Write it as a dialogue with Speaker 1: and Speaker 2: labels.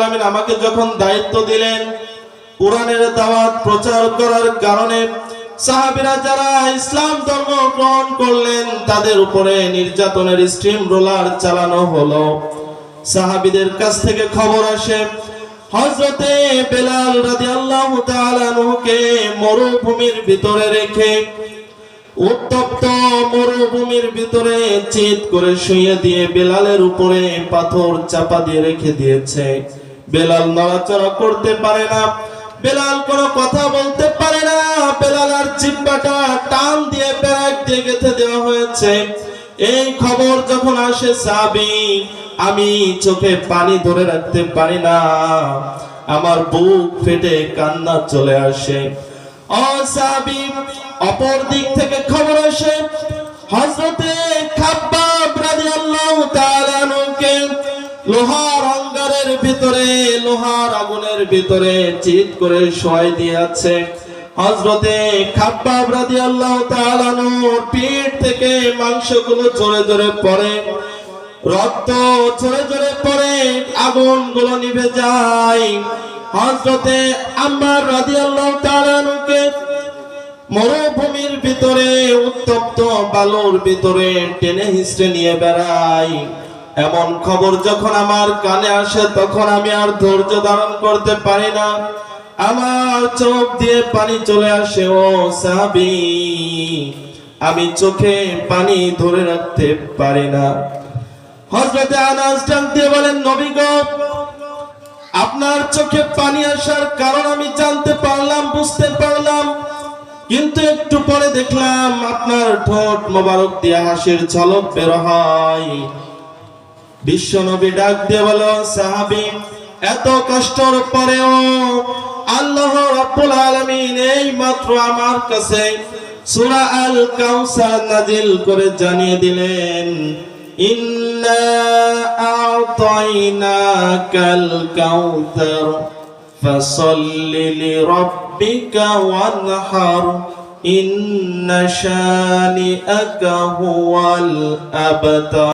Speaker 1: আলামিন আমাকে যখন দায়িত্ব দিলেন কোরআনের দাওয়াত প্রচার করার কারণে সাহাবীরা যারা ইসলাম ধর্ম গ্রহণ করলেন তাদের উপরে নির্যাতনের স্টিম রোলার চালানো হলো। সাহাবীদের কাছ থেকে খবর আসে হযরতে বেলাল রাদিয়াল্লাহু তাআলা আনহুকে মরুভূমির ভিতরে রেখে, উত্তপ্ত মরুভূমির ভিতরে চিৎ করে শুইয়ে দিয়ে বেলালের উপরে পাথর চাপা দিয়ে রেখে দিয়েছে। বেলাল নড়াচড়া করতে পারে না, বেলাল কোনো কথা বলতে পারে না। বেলালের জিহ্বাটা টান দিয়ে পেরেক দিয়ে গেঁথে দেওয়া হয়েছে। এই খবর যখন আসে সাহাবী, আমি চোখে পানি ধরে রাখতে পারি না, আমার বুক ফেটে কান্না চলে আসে। ও সাহাবী, অপর দিক থেকে খবর আসে হযরতে খাব্বাব রাদিয়াল্লাহু তাআলা আনহুকে লোহার অঙ্গারের ভিতরে, লোহার আগুনের ভিতরে চিৎ করে শোয়াই দিয়েছে। হযরতে খাব্বাব রাদিয়াল্লাহু তাআলা আনহুর পিঠ থেকে মাংসগুলো ঝরে ঝরে পড়ে, রক্ত ঝরে ঝরে পড়ে, আগুনগুলো নিভে যায়। হযরতে আম্মার রাদিয়াল্লাহু তাআলা আনহুকে মরুভূমির ভিতরে উত্তপ্ত বালুর ভিতরে টেনে হিঁচড়ে নিয়ে বেড়ায়। এমন খবর যখন আমার কানে আসে তখন আমি আর ধৈর্য ধারণ করতে পারি না, আমার চোখ দিয়ে পানি চলে আসে। ও সাহাবী, আমি চোখে পানি ধরে রাখতে পারি না। হযরতে আনাস ডাক দিয়ে বলেন, নবী গো, আপনার চোখে পানি আসার কারণ আমি জানতে পারলাম, বুঝতে পারলাম, কিন্তু একটু পরে দেখলাম আপনার ঠোঁট মোবারক দিয়ে হাসির ঝলক বের হয়। বিশ্ব নবী ডাক দিয়ে বলো, সাহাবী, এত কষ্টের পরেও আল্লাহ রাব্বুল আলামিন এই মাত্র আমার কাছে সূরা আল কাউসার নাজিল করে জানিয়ে দিলেন, ইন্না আ'তাইনাকাল কাউসার ফাসাল্লি লিরাব্বিকা ওয়ানহার ইন্না শানিআকা হুয়াল আবতার।